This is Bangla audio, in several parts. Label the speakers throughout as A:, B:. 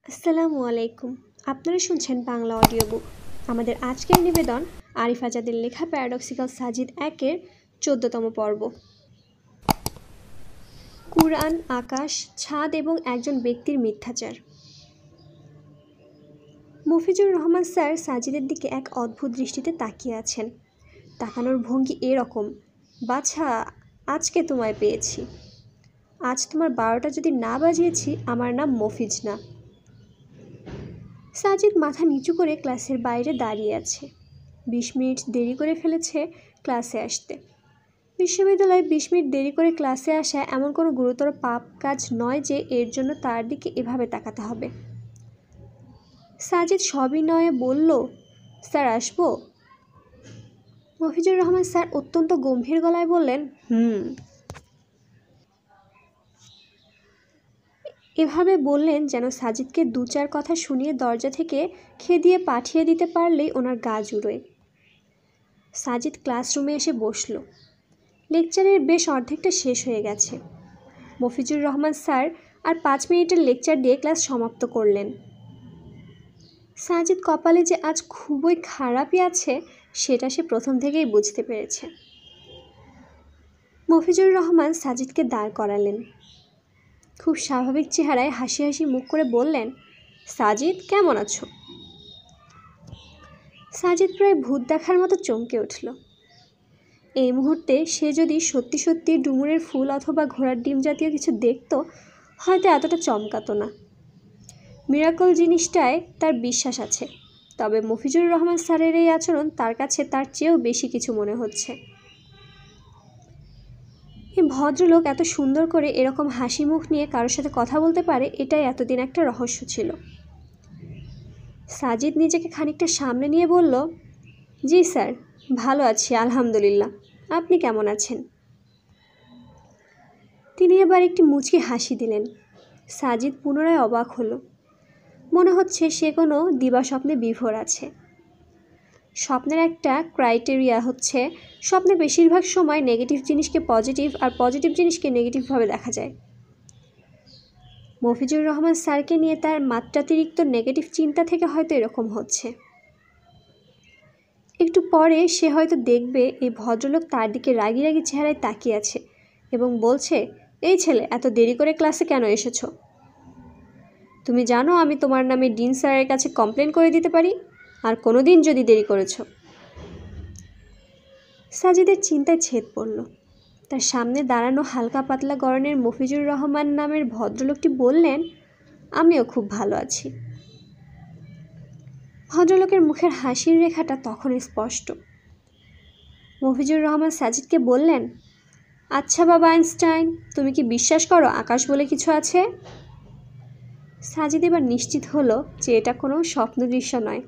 A: আসসালামু আলাইকুম। আপনারা শুনছেন বাংলা অডিও বুক। আমাদের আজকের নিবেদন আরিফ আজাদের লেখা প্যারাডক্সিক্যাল সাজিদ 1-এর 14তম পর্ব। কুরআন, আকাশ, ছাদ এবং একজন ব্যক্তির মিথ্যাচার। মফিজুর রহমান স্যার সাজিদের দিকে এক অদ্ভুত দৃষ্টিতে তাকিয়ে আছেন। তাকানোর ভঙ্গি এরকম, বাছা, আজকে তোমায় পেয়েছি। আজ তোমার 12টা যদি না বাজিয়েছি, আমার নাম মফিজ না। সাজিদ মাথা নিচু করে ক্লাসের বাইরে দাঁড়িয়ে আছে। 20 মিনিট দেরি করে ফেলেছে ক্লাসে আসতে। বিশ্ববিদ্যালয়ে 20 মিনিট দেরি করে ক্লাসে আসা এমন কোনো গুরুতর পাপ কাজ নয় যে এর জন্য তার দিকে এভাবে তাকাতে হবে। সাজিদ সবিনয়ে বলল, স্যার আসবো? মফিজুর রহমান স্যার অত্যন্ত গম্ভীর গলায় বললেন, এভাবে বললেন যেন সাজিদকে 2-4 কথা শুনিয়ে দরজা থেকে খেদিয়ে পাঠিয়ে দিতে পারলেই ওনার গা জুড়োয়। সাজিদ ক্লাসরুমে এসে বসল। লেকচারের বেশ অর্ধেকটা শেষ হয়ে গেছে। মফিজুর রহমান স্যার আর 5 মিনিটের লেকচার দিয়ে ক্লাস সমাপ্ত করলেন। সাজিদ কপালে যে আজ খুবই খারাপই আছে সেটা সে প্রথম থেকেই বুঝতে পেরেছে। মফিজুর রহমান সাজিদকে দাঁড় করালেন। খুব স্বাভাবিক চেহারায় হাসি হাসি মুখ করে বললেন, সাজিদ কেমন আছো? সাজিদ প্রায় ভূত দেখার মতো চমকে উঠল। এই মুহূর্তে সে যদি সত্যি সত্যি ডুমুরের ফুল অথবা ঘোড়ার ডিম জাতীয় কিছু দেখত, হয়তো এতটা চমকাতো না। মিরাকল জিনিসটায় তার বিশ্বাস আছে, তবে মফিজুর রহমান স্যারের এই আচরণ তার কাছে তার চেয়েও বেশি কিছু মনে হচ্ছে। এই ভদ্রলোক এত সুন্দর করে এরকম হাসি মুখ নিয়ে কারোর সাথে কথা বলতে পারে, এটাই এতদিন একটা রহস্য ছিল। সাজিদ নিজেকে খানিকটা সামনে নিয়ে বলল, জি স্যার, ভালো আছি আলহামদুলিল্লাহ। আপনি কেমন আছেন? তিনি এবার একটি মুচকি হাসি দিলেন। সাজিদ পুনরায় অবাক হলো। মনে হচ্ছে সে কোনো দিবাস্বপ্নে বিভোর আছে। স্বপ্নের একটা ক্রাইটেরিয়া হচ্ছে, স্বপ্নে বেশিরভাগ সময় নেগেটিভ জিনিসকে পজিটিভ আর পজিটিভ জিনিসকে নেগেটিভভাবে দেখা যায়। মফিজুর রহমান স্যারকে নিয়ে তার মাত্রাতিরিক্ত নেগেটিভ চিন্তা থেকে হয়তো এরকম হচ্ছে। একটু পরে সে হয়তো দেখবে এই ভদ্রলোক তার দিকে রাগি রাগি চেহারায় তাকিয়ে আছে এবং বলছে, এই ছেলে, এত দেরি করে ক্লাসে কেন এসেছো? তুমি জানো আমি তোমার নামে ডিন স্যারের কাছে কমপ্লেন করে দিতে পারি, আর কোনো দিন যদি দেরি করেছো। সাজিদের চিন্তায় ছেদ পড়ল। তার সামনে দাঁড়ানো হালকা পাতলা গড়নের মফিজুর রহমান নামের ভদ্রলোকটি বললেন, আমিও খুব ভালো আছি। ভদ্রলোকের মুখের হাসির রেখাটা তখন স্পষ্ট। মফিজুর রহমান সাজিদকে বললেন, আচ্ছা বাবা আইনস্টাইন, তুমি কি বিশ্বাস করো আকাশ বলে কিছু আছে? সাজিদ এবার নিশ্চিত হলো যে এটা কোনো স্বপ্ন দৃশ্য নয়।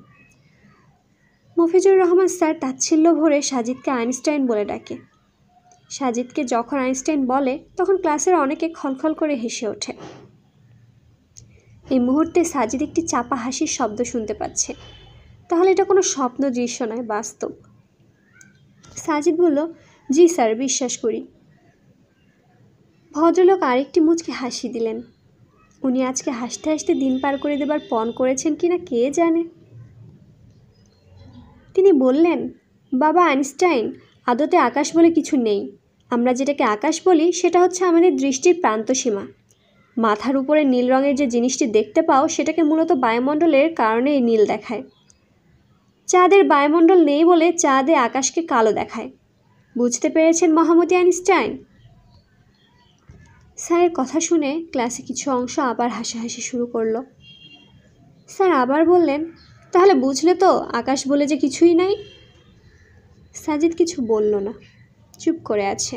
A: মফিজুর রহমান স্যার তাচ্ছিল্য ভরে সাজিদকে আইনস্টাইন বলে ডাকে। সাজিদকে যখন আইনস্টাইন বলে তখন ক্লাসের অনেকে খলখল করে হেসে ওঠে। এই মুহূর্তে সাজিদ একটি চাপা হাসির শব্দ শুনতে পাচ্ছে। তাহলে এটা কোনো স্বপ্ন দৃশ্য নয়, বাস্তব। সাজিদ বলল, জি স্যার, বিশ্বাস করি। ভদ্রলোক আরেকটি মুচকি হাসি দিলেন। উনি আজকে হাসতে হাসতে দিন পার করে দেবার পণ করেছেন কিনা কে জানে। তিনি বললেন, বাবা আইনস্টাইন, আদতে আকাশ বলে কিছু নেই। আমরা যেটাকে আকাশ বলি সেটা হচ্ছে আমাদের দৃষ্টির প্রান্তসীমা। মাথার উপরে নীল রঙের যে জিনিসটি দেখতে পাও সেটাকে মূলত বায়ুমণ্ডলের কারণে এই নীল দেখায়। চাঁদের বায়ুমণ্ডল নেই বলে চাঁদে আকাশকে কালো দেখায়। বুঝতে পেরেছেন মহামতি আইনস্টাইন? স্যারের কথা শুনে ক্লাসে কিছু অংশ আবার হাসাহাসি শুরু করলো। স্যার আবার বললেন, তাহলে বুঝলে তো আকাশ বলে যে কিছুই নাই। সাজিদ কিছু বলল না, চুপ করে আছে।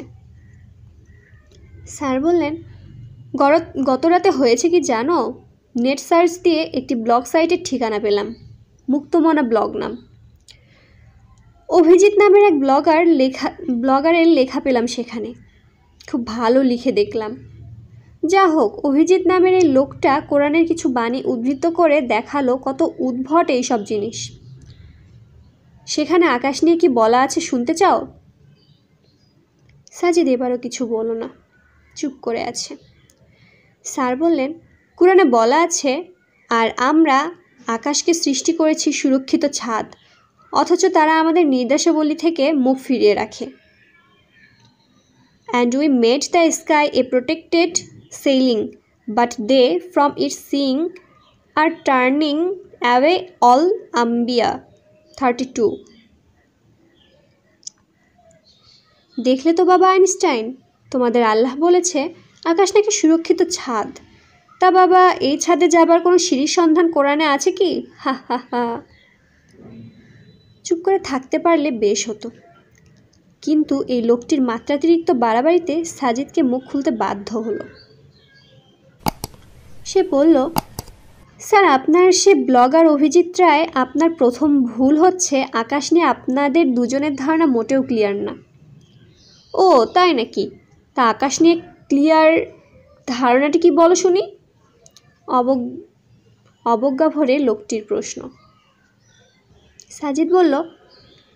A: স্যার বললেন, গত রাতে হয়েছে কি জানো? নেট সার্চ দিয়ে একটি ব্লগ সাইটের ঠিকানা পেলাম, মুক্তমনা ব্লগ নাম। অভিজিৎ নামের এক ব্লগারের লেখা পেলাম সেখানে। খুব ভালো লিখে দেখলাম। যা হোক, অভিজিৎ নামের এই লোকটা কোরআনের কিছু বাণী উদ্ধৃত করে দেখালো কত উদ্ভট এইসব জিনিস। সেখানে আকাশ নিয়ে কি বলা আছে শুনতে চাও? সাজিদ এবারও কিছু বলল না, চুপ করে আছে। স্যার বললেন, কোরআনে বলা আছে আর আমরা আকাশকে সৃষ্টি করেছি সুরক্ষিত ছাদ, অথচ তারা আমাদের নির্দেশাবলী থেকে মুখ ফিরিয়ে রাখে। And we made the sky a protected ceiling, but they from its seeing are turning away. All Anbiya 32। দেখলে তো বাবা আইনস্টাইন, তোমাদের আল্লাহ বলেছে আকাশ নাকি সুরক্ষিত ছাদ। তা বাবা, এই ছাদে যাবার কোনো সিঁড়ির সন্ধান কোরআনে আছে কি? হা হা হা। চুপ করে থাকতে পারলে বেশ হতো, কিন্তু এই লোকটির মাত্রাতিরিক্ত বাড়াবাড়িতে সাজিদকে মুখ খুলতে বাধ্য হলো। সে বলল, স্যার, আপনার সে ব্লগার অভিজিৎ রায়, আপনার প্রথম ভুল হচ্ছে আকাশ নিয়ে আপনাদের দুজনের ধারণা মোটেও ক্লিয়ার না। ও তাই নাকি? তা আকাশ নিয়ে ক্লিয়ার ধারণাটি কি বলো শুনি? অবজ্ঞা ভরে লোকটির প্রশ্ন। সাজিদ বলল,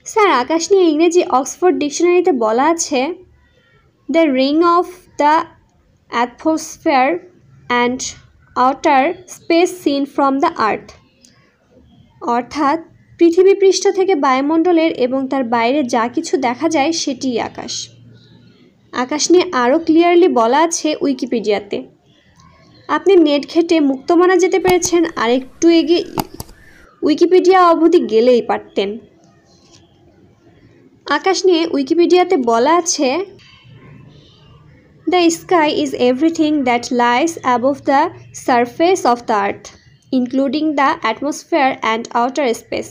A: স্যার, আকাশ নিয়ে ইংরেজি অক্সফোর্ড ডিকশনারিতে বলা আছে, the ring of the atmosphere and outer space seen from the earth. অর্থাৎ পৃথিবী পৃষ্ঠ থেকে বায়ুমণ্ডলের এবং তার বাইরে যা কিছু দেখা যায় সেটিই আকাশ। আকাশ নিয়ে আরও ক্লিয়ারলি বলা আছে উইকিপিডিয়াতে। আপনি নেট ঘেটে মুক্তমনা যেতে পেরেছেন, আর একটু এগিয়ে উইকিপিডিয়া অবধি গেলেই পারতেন। আকাশ নিয়ে উইকিপিডিয়াতে বলা আছে, the sky is everything that lies above the surface of the earth, including the atmosphere and outer space.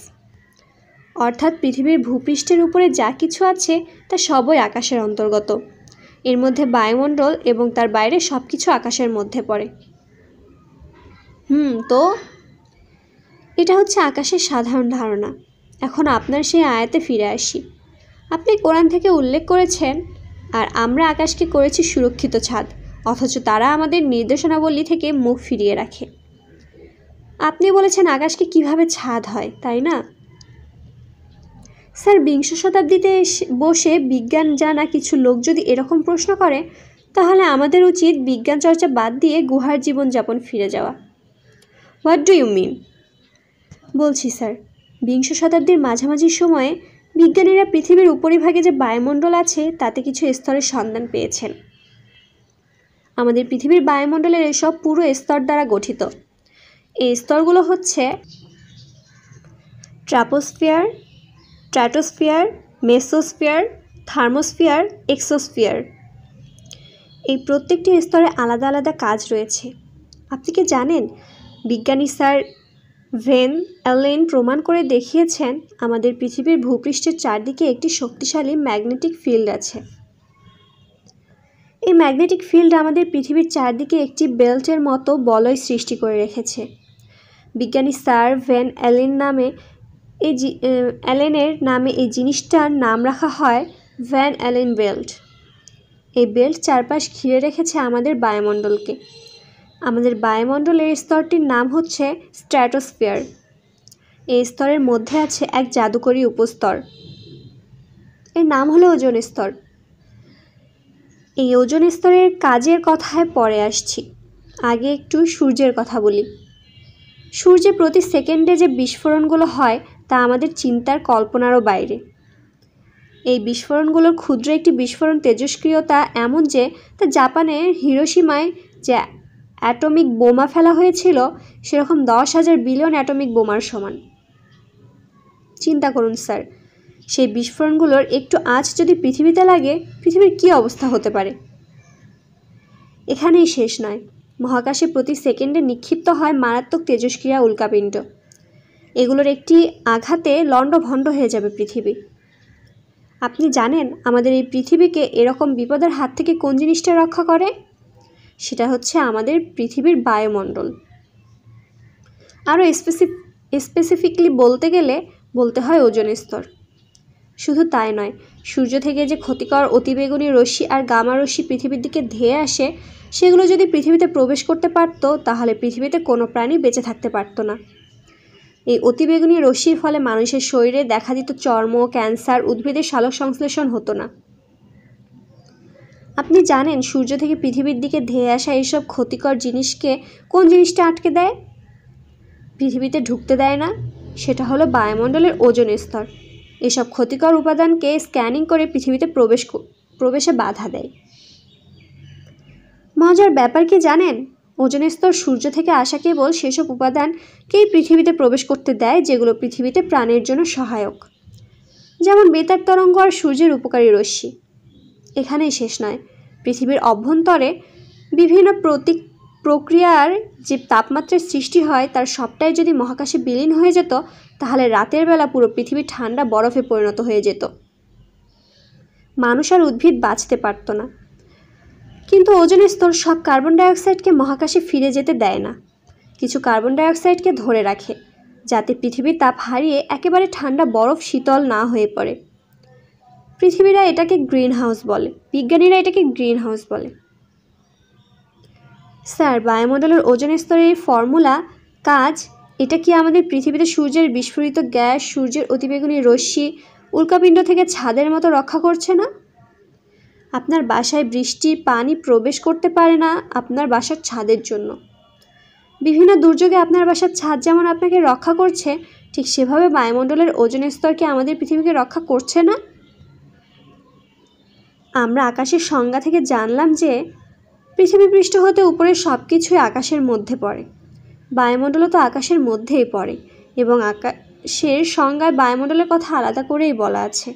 A: অর্থাৎ পৃথিবীর ভূপৃষ্ঠের উপরে যা কিছু আছে তা সবই আকাশের অন্তর্গত। এর মধ্যে বায়ুমণ্ডল এবং তার বাইরে সব কিছু আকাশের মধ্যে পড়ে। তো এটা হচ্ছে আকাশের সাধারণ ধারণা। এখন আপনার সেই আয়াতে ফিরে আসি। আপনি কোরআন থেকে উল্লেখ করেছেন, আর আমরা আকাশকে করেছি সুরক্ষিত ছাদ, অথচ তারা আমাদের নির্দেশনাবলী থেকে মুখ ফিরিয়ে রাখে। আপনি বলেছেন আকাশকে কিভাবে ছাদ হয়, তাই না? স্যার, বিংশ শতাব্দীতে বসে বিজ্ঞান জানা কিছু লোক যদি এরকম প্রশ্ন করে, তাহলে আমাদের উচিত বিজ্ঞান চর্চা বাদ দিয়ে গুহার জীবনযাপন ফিরে যাওয়া। What do you mean? বলছি স্যার, বিংশ শতাব্দীর মাঝামাঝি সময়ে বিজ্ঞানীরা পৃথিবীর উপরিভাগে যে বায়ুমণ্ডল আছে তাতে কিছু স্তরের সন্ধান পেয়েছেন। আমাদের পৃথিবীর বায়ুমণ্ডলের এসব পুরো স্তর দ্বারা গঠিত। এই স্তরগুলো হচ্ছে ট্রাপোস্ফিয়ার, স্ট্র্যাটোস্ফিয়ার, মেসোস্ফিয়ার, থার্মোস্ফিয়ার, এক্সোস্ফিয়ার। এই প্রত্যেকটি স্তরে আলাদা আলাদা কাজ রয়েছে। আপনি কি জানেন, বিজ্ঞানী স্যার ভ্যান অ্যালেন প্রমাণ করে দেখিয়েছেন আমাদের পৃথিবীর ভূপৃষ্ঠের চারদিকে একটি শক্তিশালী ম্যাগনেটিক ফিল্ড আছে। এই ম্যাগনেটিক ফিল্ড আমাদের পৃথিবীর চারদিকে একটি বেল্টের মতো বলয় সৃষ্টি করে রেখেছে। বিজ্ঞানী স্যার ভ্যান অ্যালেনের নামে এই জিনিসটার নাম রাখা হয় ভ্যান অ্যালেন বেল্ট। এই বেল্ট চারপাশ ঘিরে রেখেছে আমাদের বায়ুমণ্ডলকে। আমাদের বায়ুমণ্ডলের স্তরটির নাম হচ্ছে স্ট্র্যাটোস্ফিয়ার। এই স্তরের মধ্যে আছে এক জাদুকরী উপস্তর, এর নাম হলো ওজোন স্তর। এই ওজোন স্তরের কাজের কথায় পরে আসছি, আগে একটু সূর্যের কথা বলি। সূর্যে প্রতি সেকেন্ডে যে বিস্ফোরণগুলো হয় তা আমাদের চিন্তার কল্পনারও বাইরে। এই বিস্ফোরণগুলোর ক্ষুদ্র একটি বিস্ফোরণ তেজস্ক্রিয়তা এমন যে তা জাপানের হিরোশিমায় যে অ্যাটমিক বোমা ফেলা হয়েছিল সেরকম 10,000 বিলিয়ন অ্যাটমিক বোমার সমান। চিন্তা করুন স্যার, সেই বিস্ফোরণগুলোর একটু আঁচ যদি পৃথিবীতে লাগে, পৃথিবীর কী অবস্থা হতে পারে? এখানেই শেষ নয়, মহাকাশে প্রতি সেকেন্ডে নিক্ষিপ্ত হয় মারাত্মক তেজস্ক্রিয়া উল্কাপিণ্ড। এগুলোর একটি আঘাতে লণ্ডভণ্ড হয়ে যাবে পৃথিবী। আপনি জানেন আমাদের এই পৃথিবীকে এরকম বিপদের হাত থেকে কোন জিনিসটা রক্ষা করে? সেটা হচ্ছে আমাদের পৃথিবীর বায়ুমণ্ডল। আরও স্পেসিফিকলি বলতে গেলে বলতে হয় ওজোন স্তর। শুধু তাই নয়, সূর্য থেকে যে ক্ষতিকর অতিবেগুনি রশ্মি আর গামা রশ্মি পৃথিবীর দিকে ধেয়ে আসে, সেগুলো যদি পৃথিবীতে প্রবেশ করতে পারত তাহলে পৃথিবীতে কোনো প্রাণী বেঁচে থাকতে পারত না। এই অতিবেগুনি রশ্মির ফলে মানুষের শরীরে দেখা দিত চর্ম ক্যান্সার, উদ্ভিদের সালোক সংশ্লেষণ হতো না। আপনি জানেন সূর্য থেকে পৃথিবীর দিকে ধেয়ে আসা এইসব ক্ষতিকর জিনিসকে কোন জিনিসটা আটকে দেয়? পৃথিবীতে ঢুকতে দেয় না, সেটা হলো বায়ুমণ্ডলের ওজোন স্তর। এসব ক্ষতিকর উপাদানকে স্ক্যানিং করে পৃথিবীতে প্রবেশে বাধা দেয়। মজার ব্যাপার কি জানেন, ওজোন স্তর সূর্য থেকে আসা কেবল সেসব উপাদানকেই পৃথিবীতে প্রবেশ করতে দেয় যেগুলো পৃথিবীতে প্রাণের জন্য সহায়ক, যেমন বেতার তরঙ্গ আর সূর্যের উপকারী রশ্মি। এখানেই শেষ নয়, পৃথিবীর অভ্যন্তরে বিভিন্ন প্রক্রিয়ার যে তাপমাত্রার সৃষ্টি হয় তার সবটাই যদি মহাকাশে বিলীন হয়ে যেত, তাহলে রাতের বেলা পুরো পৃথিবী ঠান্ডা বরফে পরিণত হয়ে যেত। মানুষ আর উদ্ভিদ বাঁচতে পারত না। কিন্তু ওজোন স্তর সব কার্বন ডাইঅক্সাইডকে মহাকাশে ফিরে যেতে দেয় না, কিছু কার্বন ডাইঅক্সাইডকে ধরে রাখে যাতে পৃথিবীর তাপ হারিয়ে একেবারে ঠান্ডা বরফ শীতল না হয়ে পড়ে। বিজ্ঞানীরা এটাকে গ্রিন হাউস বলে। স্যার, বায়ুমণ্ডলের ওজোন স্তরের এই ফর্মুলা কাজ, এটা কি আমাদের পৃথিবীতে সূর্যের বিস্ফোরিত গ্যাস, সূর্যের অতিবেগুনি রশ্মি, উল্কাপিণ্ড থেকে ছাদের মতো রক্ষা করছে না? আপনার বাসায় বৃষ্টির পানি প্রবেশ করতে পারে না আপনার বাসার ছাদের জন্য। বিভিন্ন দুর্যোগে আপনার বাসার ছাদ যেমন আপনাকে রক্ষা করছে, ঠিক সেভাবে বায়ুমণ্ডলের ওজোন স্তর কি আমাদের পৃথিবীকে রক্ষা করছে না? আমরা আকাশের সংজ্ঞা থেকে জানলাম যে পৃথিবী পৃষ্ঠ হতে উপরের সব কিছুই আকাশের মধ্যে পড়ে। বায়ুমণ্ডলও তো আকাশের মধ্যেই পড়ে, এবং আকাশের সংজ্ঞায় বায়ুমণ্ডলের কথা আলাদা করেই বলা আছে।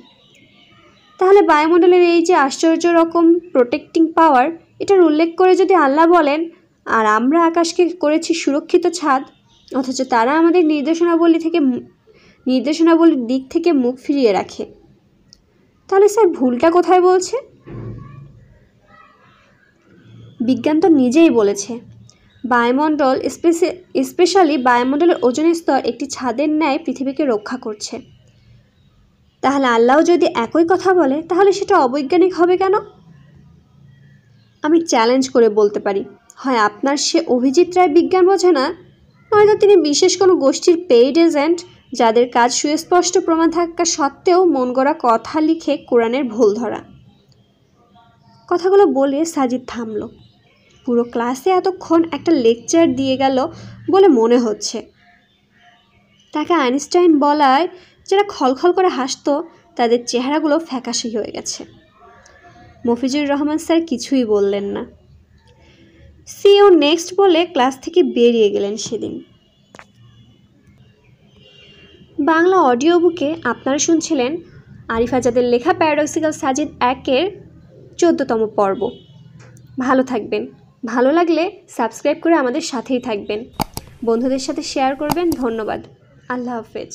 A: তাহলে বায়ুমণ্ডলের এই যে আশ্চর্য রকম প্রোটেক্টিং পাওয়ার, এটার উল্লেখ করে যদি আল্লাহ বলেন আর আমরা আকাশকে করেছি সুরক্ষিত ছাদ, অথচ তারা আমাদের নির্দেশনাবলীর দিক থেকে মুখ ফিরিয়ে রাখে, তাহলে স্যার ভুলটা কোথায় বলছে? বিজ্ঞান তো নিজেই বলেছে বায়ুমণ্ডল, স্পেশালি বায়ুমণ্ডলের ওজোন স্তর একটি ছাদের ন্যায় পৃথিবীকে রক্ষা করছে। তাহলে আল্লাহও যদি একই কথা বলে, তাহলে সেটা অবৈজ্ঞানিক হবে কেন? আমি চ্যালেঞ্জ করে বলতে পারি, হয় আপনার সে অভিজিৎ রায় বিজ্ঞান বোঝে না, নয়তো তিনি বিশেষ কোনো গোষ্ঠীর পেইড এজেন্ট, যাদের কাজ সুস্পষ্ট প্রমাণ থাকা সত্ত্বেও মন গড়া কথা লিখে কোরআনের ভুল ধরা। কথাগুলো বলে সাজিদ থামল। পুরো ক্লাসে এতক্ষণ একটা লেকচার দিয়ে গেল বলে মনে হচ্ছে। তাকে আইনস্টাইন বলায় যারা খলখল করে হাসতো, তাদের চেহারাগুলো ফ্যাকাশে হয়ে গেছে। মফিজুর রহমান স্যার কিছুই বললেন না। সি ইউ নেক্সট বলে ক্লাস থেকে বেরিয়ে গেলেন সেদিন। বাংলা অডিও বুকে আপনারা শুনছিলেন আরিফ আজাদের লেখা প্যারাডক্সিক্যাল সাজিদ 1-এর 14তম পর্ব। ভালো থাকবেন, ভালো লাগলে সাবস্ক্রাইব করে আমাদের সাথেই থাকবেন, বন্ধুদের সাথে শেয়ার করবেন। ধন্যবাদ। আল্লাহ হাফেজ।